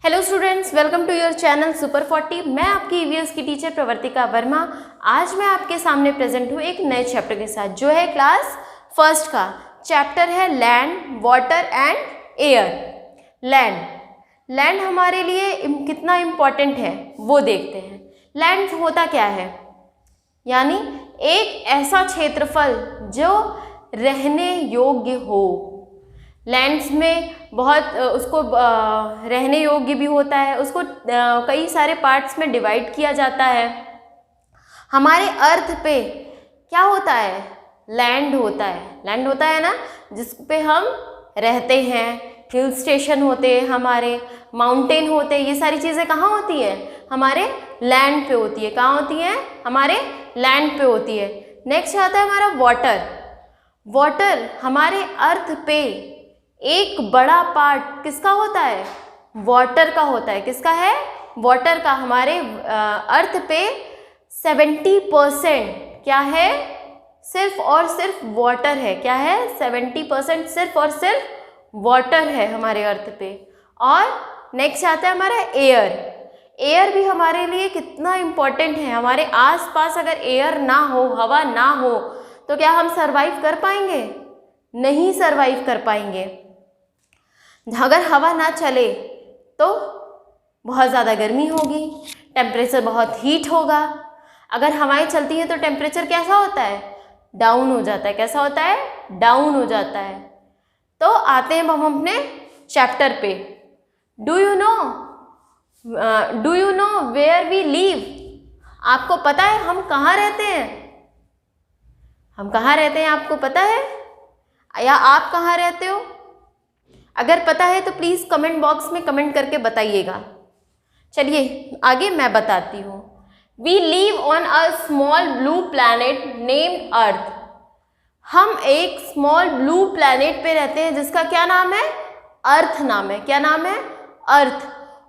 Hello students, welcome to your channel super 40। मैं आपकी EVS की टीचर प्रवर्तिका वर्मा। आज मैं आपके सामने प्रेजेंट हूँ एक नए चैप्टर के साथ, जो है क्लास फर्स्ट का चैप्टर है land, water and air. Land हमारे लिए कितना इम्पॉर्टेंट है वो देखते हैं। लैंड होता क्या है, यानी एक ऐसा क्षेत्रफल जो रहने योग्य हो। लैंड्स में बहुत उसको रहने योग्य भी होता है, उसको कई सारे पार्ट्स में डिवाइड किया जाता है। हमारे अर्थ पे क्या होता है, लैंड होता है ना, जिस पे हम रहते हैं। हिल स्टेशन होते हैं हमारे, माउंटेन होते हैं, ये सारी चीज़ें कहाँ होती हैं, हमारे लैंड पे होती है। कहाँ होती हैं, हमारे लैंड पे होती है। नेक्स्ट आता है हमारा वाटर हमारे अर्थ पे एक बड़ा पार्ट किसका होता है, वाटर का होता है। किसका है, वाटर का। हमारे अर्थ पे 70% क्या है, सिर्फ और सिर्फ वाटर है। क्या है, 70% सिर्फ और सिर्फ वाटर है हमारे अर्थ पे। और नेक्स्ट आता है हमारा एयर भी हमारे लिए कितना इम्पोर्टेंट है। हमारे आसपास अगर एयर ना हो, हवा ना हो, तो क्या हम सरवाइव कर पाएंगे, नहीं सरवाइव कर पाएंगे। अगर हवा ना चले तो बहुत ज़्यादा गर्मी होगी, टेम्परेचर बहुत हीट होगा। अगर हवाएं चलती हैं तो टेम्परेचर कैसा होता है, डाउन हो जाता है। कैसा होता है, डाउन हो जाता है। तो आते हैं हम अपने चैप्टर पे। Do you know where we live. आपको पता है हम कहाँ रहते हैं, आपको पता है, या आप कहाँ रहते हो? अगर पता है तो प्लीज़ कमेंट बॉक्स में कमेंट करके बताइएगा। चलिए आगे मैं बताती हूँ। We live on a small blue planet named earth. हम एक स्मॉल ब्लू प्लैनेट पे रहते हैं जिसका क्या नाम है, अर्थ नाम है। क्या नाम है, अर्थ।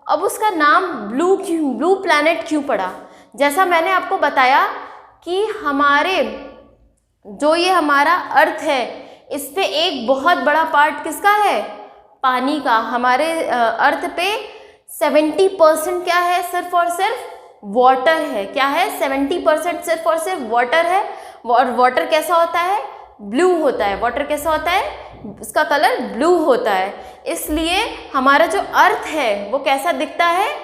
अब उसका नाम ब्लू प्लैनेट क्यों पड़ा? जैसा मैंने आपको बताया कि ये हमारा अर्थ है, इस पे एक बहुत बड़ा पार्ट किसका है, पानी का। हमारे अर्थ पे 70% क्या है, सिर्फ और सिर्फ वाटर है। क्या है, 70% सिर्फ और सिर्फ वाटर है। और वाटर कैसा होता है, ब्लू होता है। वाटर कैसा होता है, उसका कलर ब्लू होता है। इसलिए हमारा जो अर्थ है वो कैसा दिखता है,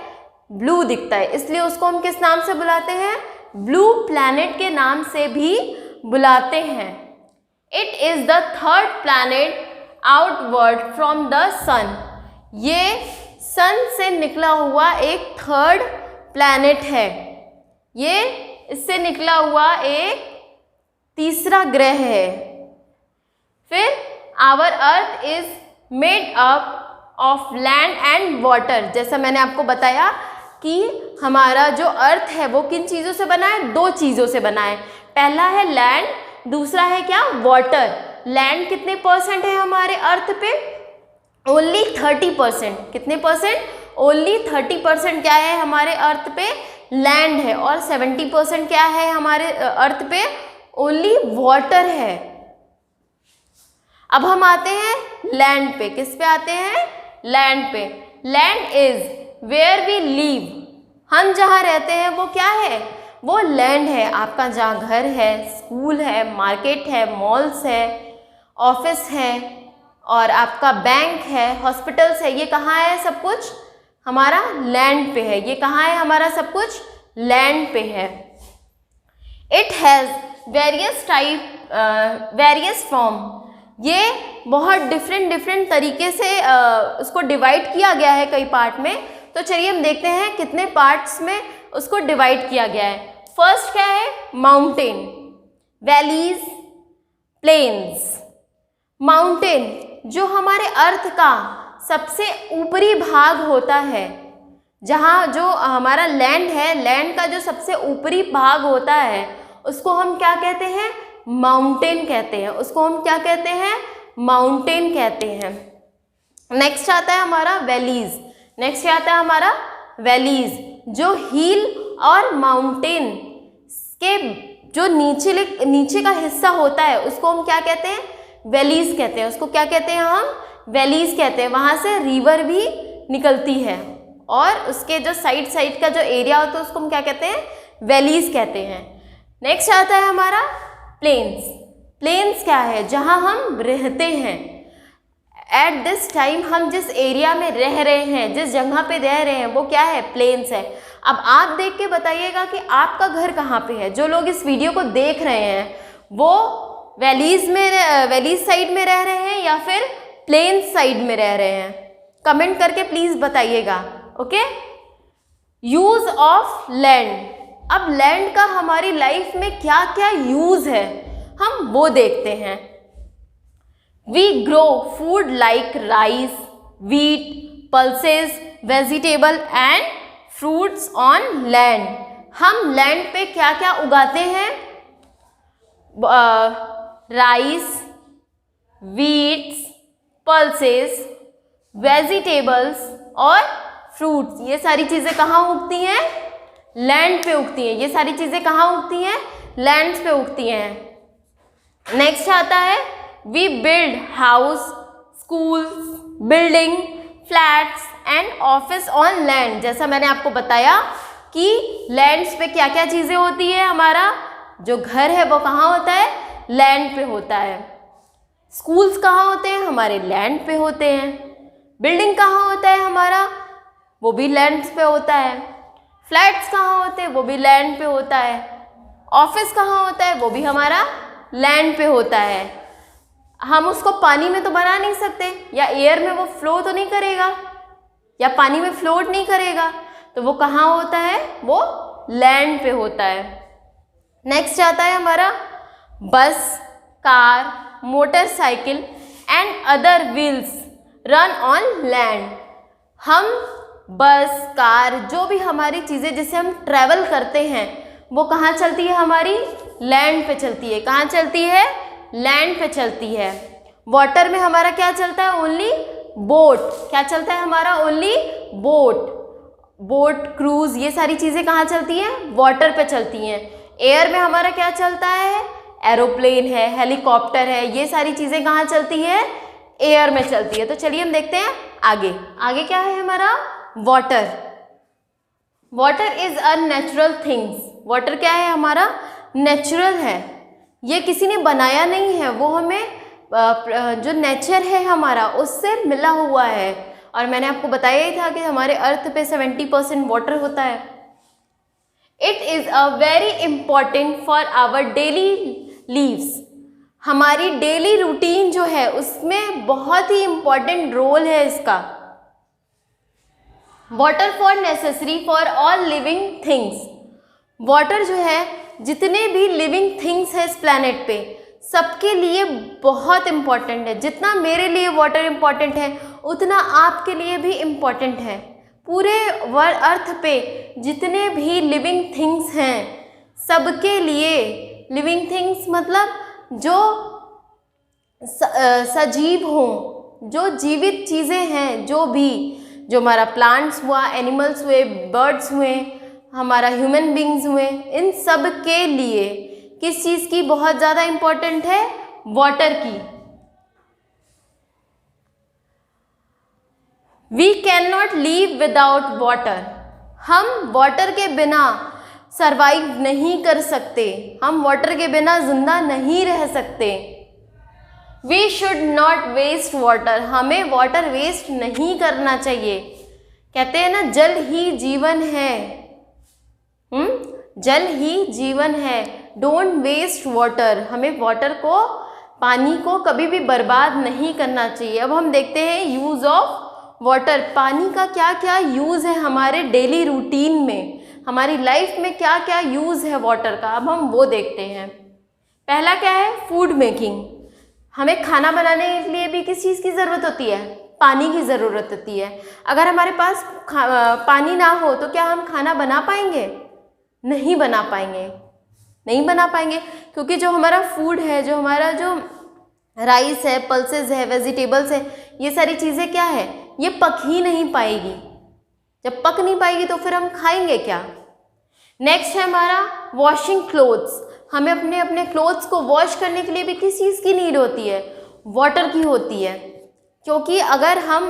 ब्लू दिखता है। इसलिए उसको हम किस नाम से बुलाते हैं, ब्लू प्लैनेट के नाम से भी बुलाते हैं। It is the third planet outward from the sun. ये सन से निकला हुआ एक थर्ड प्लैनेट है। ये इससे निकला हुआ एक तीसरा ग्रह है। फिर our earth is made up of land and water. जैसा मैंने आपको बताया कि हमारा जो अर्थ है वो किन चीज़ों से बना है, दो चीज़ों से बना है। पहला है लैंड, दूसरा है क्या, वाटर। लैंड कितने परसेंट है हमारे अर्थ पे, ओनली 30%। कितने परसेंट, ओनली 30% क्या है हमारे अर्थ पे, लैंड है। और 70% क्या है हमारे अर्थ पे, ओनली वाटर है। अब हम आते हैं लैंड पे। किस पे आते हैं, लैंड पे। Land is where we live. हम जहाँ रहते हैं वो क्या है, वो लैंड है। आपका जहाँ घर है, स्कूल है, मार्केट है, मॉल्स है, ऑफिस है, और आपका बैंक है, हॉस्पिटल्स है, ये कहाँ है, सब कुछ हमारा लैंड पे है। ये कहाँ है, हमारा सब कुछ लैंड पे है। It has various form. ये बहुत डिफरेंट तरीके से उसको डिवाइड किया गया है कई पार्ट में। तो चलिए हम देखते हैं कितने पार्ट्स में उसको डिवाइड किया गया है। फर्स्ट क्या है, माउंटेन, वैलीज, प्लेन्स। माउंटेन जो हमारे अर्थ का सबसे ऊपरी भाग होता है, जहाँ जो हमारा लैंड है, लैंड का जो सबसे ऊपरी भाग होता है उसको हम क्या कहते हैं, माउंटेन कहते हैं। उसको हम क्या कहते हैं, माउंटेन कहते हैं। नेक्स्ट आता है हमारा वैलीज। जो हिल और माउंटेन के जो नीचे का हिस्सा होता है उसको हम क्या कहते हैं, वैलीज कहते हैं। उसको क्या कहते हैं हम, वैलीज कहते हैं। वहाँ से रिवर भी निकलती है। और उसके जो साइड साइड का जो एरिया होता है उसको हम क्या कहते हैं, वैलीज कहते हैं। नेक्स्ट आता है हमारा प्लेन्स। प्लेन्स क्या है, जहाँ हम रहते हैं। एट दिस टाइम हम जिस एरिया में रह रहे हैं, जिस जगह पे रह रहे हैं, वो क्या है, प्लेन्स है। अब आप देख के बताइएगा कि आपका घर कहाँ पे है। जो लोग इस वीडियो को देख रहे हैं वो वैलीज साइड में रह रहे हैं या फिर प्लेन्स साइड में रह रहे हैं, कमेंट करके प्लीज़ बताइएगा। ओके। Use of land. अब लैंड का हमारी लाइफ में क्या क्या यूज़ है हम वो देखते हैं। We grow food like rice, wheat, pulses, vegetable and fruits on land. हम लैंड पे क्या क्या उगाते हैं, राइस, वीट्स, पल्सेस, वेजिटेबल्स और फ्रूट्स। ये सारी चीज़ें कहाँ उगती हैं, लैंड पे उगती हैं। ये सारी चीज़ें कहाँ उगती हैं, लैंड पे उगती हैं। नेक्स्ट आता है We build house, schools, building, flats and office on land। जैसा मैंने आपको बताया कि लैंड्स पे क्या क्या चीज़ें होती है, हमारा जो घर है वो कहाँ होता है, लैंड पे होता है। स्कूल्स कहाँ होते हैं, हमारे लैंड पे होते हैं। बिल्डिंग कहाँ होता है हमारा, वो भी लैंड्स पे होता है। फ्लैट्स कहाँ होते हैं, वो भी लैंड पे होता है। ऑफिस कहाँ होता है, वो भी हमारा लैंड पे होता है। हम उसको पानी में तो बना नहीं सकते, या एयर में वो फ्लो तो नहीं करेगा, या पानी में फ्लोट नहीं करेगा, तो वो कहाँ होता है, वो लैंड पे होता है। नेक्स्ट आता है हमारा बस, car, motorcycle and other wheels run on land. हम बस, कार, जो भी हमारी चीज़ें जिससे हम ट्रैवल करते हैं वो कहाँ चलती है, हमारी लैंड पे चलती है। कहाँ चलती है, लैंड पे चलती है। वाटर में हमारा क्या चलता है, ओनली बोट। क्या चलता है हमारा, ओनली बोट। बोट, क्रूज, ये सारी चीज़ें कहाँ चलती हैं, वाटर पे चलती हैं। एयर में हमारा क्या चलता है, एरोप्लेन है, हेलीकॉप्टर है, ये सारी चीज़ें कहाँ चलती है, एयर में चलती है। तो चलिए हम देखते हैं आगे। आगे क्या है हमारा, water. Water is a natural things. Water क्या है हमारा, नेचुरल है, ये किसी ने बनाया नहीं है, वो हमें जो नेचर है हमारा उससे मिला हुआ है। और मैंने आपको बताया ही था कि हमारे अर्थ पे 70% वाटर होता है। It is a very important for our daily lives. हमारी डेली रूटीन जो है उसमें बहुत ही इम्पॉर्टेंट रोल है इसका। Water for necessary for all living things. Water जो है जितने भी लिविंग थिंग्स है इस प्लैनेट पे सबके लिए बहुत इम्पॉर्टेंट है। जितना मेरे लिए वाटर इम्पॉर्टेंट है उतना आपके लिए भी इम्पॉर्टेंट है। पूरे अर्थ पे जितने भी लिविंग थिंग्स हैं सबके लिए, लिविंग थिंग्स मतलब जो सजीव हों, जो जीवित चीज़ें हैं, जो हमारा प्लांट्स हुआ, एनिमल्स हुए, बर्ड्स हुए, हमारा ह्यूमन बींग्स हुए, इन सब के लिए किस चीज़ की बहुत ज़्यादा इम्पोर्टेंट है, वाटर की। We can not live without water. हम वाटर के बिना सरवाइव नहीं कर सकते, हम वाटर के बिना जिंदा नहीं रह सकते। We should not waste water. हमें वाटर वेस्ट नहीं करना चाहिए। कहते हैं ना, जल ही जीवन है। जल ही जीवन है। Don't waste water. हमें वाटर को, पानी को कभी भी बर्बाद नहीं करना चाहिए। अब हम देखते हैं यूज़ ऑफ वाटर। पानी का क्या क्या यूज़ है हमारे डेली रूटीन में, हमारी लाइफ में क्या क्या यूज़ है वाटर का, अब हम वो देखते हैं। पहला क्या है, फूड मेकिंग। हमें खाना बनाने के लिए भी किस चीज़ की ज़रूरत होती है, पानी की ज़रूरत होती है। अगर हमारे पास पानी ना हो तो क्या हम खाना बना पाएंगे, नहीं बना पाएंगे, नहीं बना पाएंगे। क्योंकि जो हमारा फूड है, जो हमारा जो राइस है, पल्सेस है, वेजिटेबल्स है, ये सारी चीज़ें क्या है, ये पक ही नहीं पाएगी। जब पक नहीं पाएगी तो फिर हम खाएंगे क्या। नेक्स्ट है हमारा वॉशिंग क्लोथ्स। हमें अपने अपने क्लोथ्स को वॉश करने के लिए भी किस चीज़ की नीड होती है, वाटर की होती है। क्योंकि अगर हम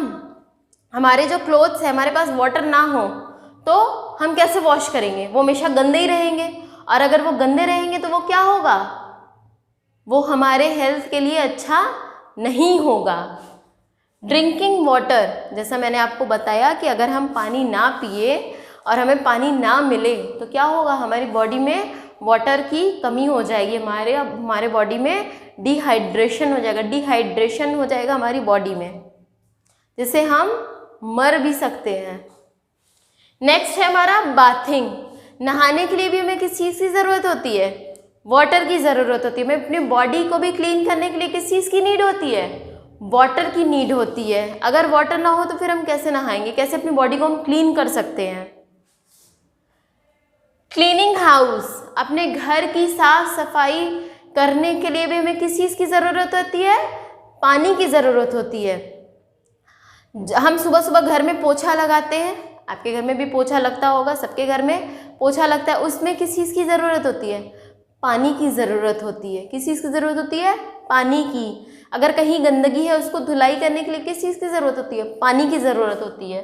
हमारे जो क्लोथ्स है, हमारे पास वाटर ना हो तो हम कैसे वॉश करेंगे? वो हमेशा गंदे ही रहेंगे, और अगर वो गंदे रहेंगे तो वो क्या होगा? वो हमारे हेल्थ के लिए अच्छा नहीं होगा। ड्रिंकिंग वाटर, जैसा मैंने आपको बताया कि अगर हम पानी ना पिए और हमें पानी ना मिले तो क्या होगा? हमारी बॉडी में वाटर की कमी हो जाएगी, हमारे बॉडी में डिहाइड्रेशन हो जाएगा। डिहाइड्रेशन हो जाएगा हमारी बॉडी में, जिससे हम मर भी सकते हैं। नेक्स्ट है हमारा बाथिंग। नहाने के लिए भी हमें किस चीज़ की ज़रूरत होती है? वाटर की ज़रूरत होती है। हमें अपनी बॉडी को भी क्लीन करने के लिए किस चीज़ की नीड होती है? वाटर की नीड होती है। अगर वाटर ना हो तो फिर हम कैसे नहाएंगे? कैसे अपनी बॉडी को हम क्लीन कर सकते हैं? क्लीनिंग हाउस, अपने घर की साफ सफाई करने के लिए भी हमें किस चीज़ की ज़रूरत होती है? पानी की ज़रूरत होती है। हम सुबह सुबह घर में पोछा लगाते हैं, आपके घर में भी पोछा लगता होगा, सबके घर में पोछा लगता है, उसमें किस चीज़ की ज़रूरत होती है? पानी की ज़रूरत होती है। किस चीज़ की ज़रूरत होती है? पानी की। अगर कहीं गंदगी है उसको धुलाई करने के लिए किस चीज़ की ज़रूरत होती है? पानी की ज़रूरत होती है।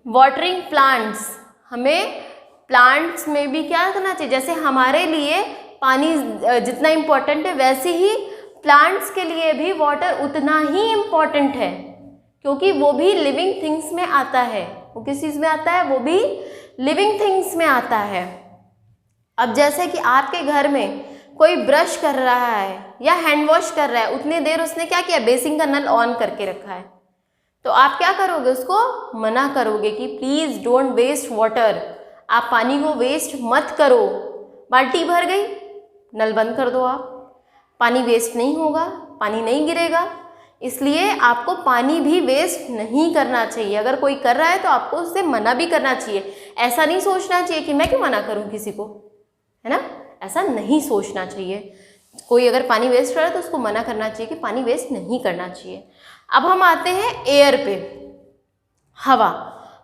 वाटरिंग प्लांट्स, हमें प्लांट्स में भी क्या करना चाहिए? जैसे हमारे लिए पानी जितना इम्पोर्टेंट है, वैसे ही प्लांट्स के लिए भी वाटर उतना ही इम्पोर्टेंट है, क्योंकि वो भी लिविंग थिंग्स में आता है। वो किस चीज़ में आता है? वो भी लिविंग थिंग्स में आता है। अब जैसे कि आपके घर में कोई ब्रश कर रहा है या हैंड वॉश कर रहा है, उतनी देर उसने क्या किया? बेसिन का नल ऑन करके रखा है, तो आप क्या करोगे? उसको मना करोगे कि प्लीज़ डोंट वेस्ट वाटर, आप पानी को वेस्ट मत करो। बाल्टी भर गई, नल बंद कर दो, आप पानी वेस्ट नहीं होगा, पानी नहीं गिरेगा। इसलिए आपको पानी भी वेस्ट नहीं करना चाहिए। अगर कोई कर रहा है तो आपको उससे मना भी करना चाहिए। ऐसा नहीं सोचना चाहिए कि मैं क्यों मना करूं किसी को, है ना? ऐसा नहीं सोचना चाहिए। कोई अगर पानी वेस्ट कर रहा है तो उसको मना करना चाहिए कि पानी वेस्ट नहीं करना चाहिए। अब हम आते हैं एयर पे। हवा,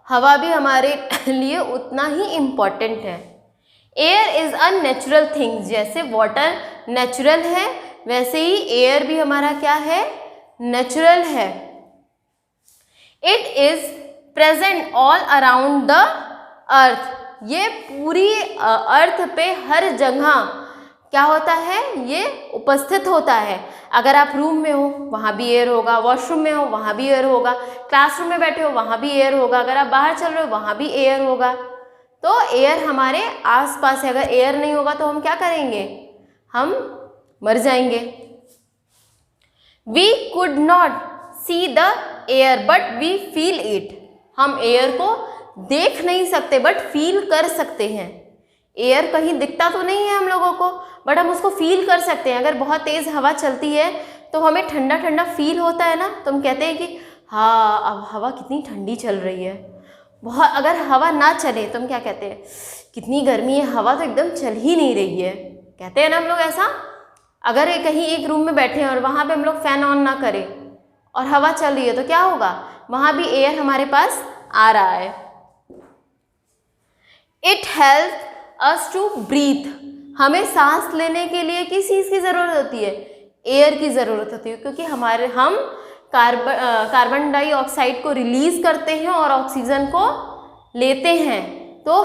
हवा भी हमारे लिए उतना ही इम्पॉर्टेंट है। Air is a natural thing, जैसे वाटर नेचुरल है वैसे ही एयर भी हमारा क्या है? नेचुरल है। It is present all around the earth, ये पूरी अर्थ पे हर जगह क्या होता है? ये उपस्थित होता है। अगर आप रूम में हो वहाँ भी एयर होगा, वॉशरूम में हो वहाँ भी एयर होगा, क्लासरूम में बैठे हो वहाँ भी एयर होगा, अगर आप बाहर चल रहे हो वहाँ भी एयर होगा। तो एयर हमारे आसपास है। अगर एयर नहीं होगा तो हम क्या करेंगे? हम मर जाएंगे। We could not see the air but we feel it, हम एयर को देख नहीं सकते बट फील कर सकते हैं। एयर कहीं दिखता तो नहीं है हम लोगों को, बट हम उसको फील कर सकते हैं। अगर बहुत तेज़ हवा चलती है तो हमें ठंडा ठंडा फील होता है ना, तो हम कहते हैं कि हाँ अब हवा कितनी ठंडी चल रही है। बहुत अगर हवा ना चले तो हम क्या कहते हैं? कितनी गर्मी है, हवा तो एकदम चल ही नहीं रही है, कहते हैं ना हम लोग ऐसा। अगर कहीं एक रूम में बैठे हैं और वहाँ पे हम लोग फ़ैन ऑन ना करें और हवा चल रही है तो क्या होगा? वहाँ भी एयर हमारे पास आ रहा है। It help us to breathe, हमें सांस लेने के लिए किस चीज़ की ज़रूरत होती है? एयर की ज़रूरत होती है, क्योंकि हम कार्बन डाइऑक्साइड को रिलीज़ करते हैं और ऑक्सीजन को लेते हैं। तो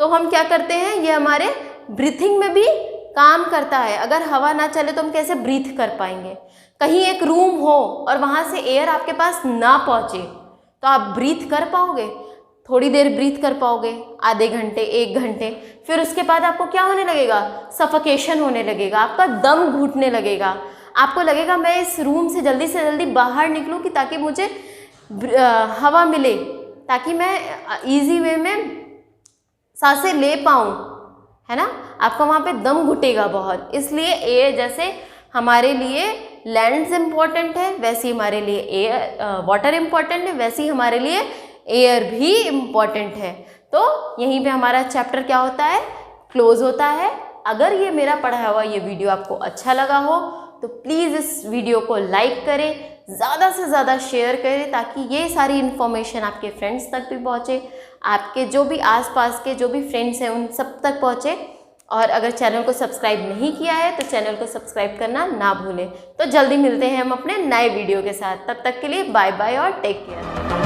हम क्या करते हैं? ये हमारे ब्रीथिंग में भी काम करता है। अगर हवा ना चले तो हम कैसे ब्रीथ कर पाएंगे? कहीं एक रूम हो और वहाँ से एयर आपके पास ना पहुँचे तो आप ब्रीथ कर पाओगे? थोड़ी देर ब्रीथ कर पाओगे, आधे घंटे, 1 घंटे, फिर उसके बाद आपको क्या होने लगेगा? सफोकेशन होने लगेगा, आपका दम घुटने लगेगा, आपको लगेगा मैं इस रूम से जल्दी बाहर निकलूं कि ताकि मुझे हवा मिले, ताकि मैं इजी वे में सांसें ले पाऊँ, है ना? आपका वहाँ पे दम घुटेगा बहुत। इसलिए एयर जैसे हमारे लिए लैंड्स इम्पॉर्टेंट है, वैसे ही हमारे लिए एयर वाटर इम्पॉर्टेंट है, वैसे ही हमारे लिए एयर भी इम्पॉर्टेंट है। तो यहीं पे हमारा चैप्टर क्या होता है? क्लोज होता है। अगर ये मेरा पढ़ाया हुआ ये वीडियो आपको अच्छा लगा हो तो प्लीज़ इस वीडियो को लाइक करें, ज़्यादा से ज़्यादा शेयर करें, ताकि ये सारी इन्फॉर्मेशन आपके फ्रेंड्स तक भी पहुँचे, आपके जो भी आसपास के जो भी फ्रेंड्स हैं उन सब तक पहुँचे। और अगर चैनल को सब्सक्राइब नहीं किया है तो चैनल को सब्सक्राइब करना ना भूलें। तो जल्दी मिलते हैं हम अपने नए वीडियो के साथ। तब तक के लिए बाय बाय और टेक केयर।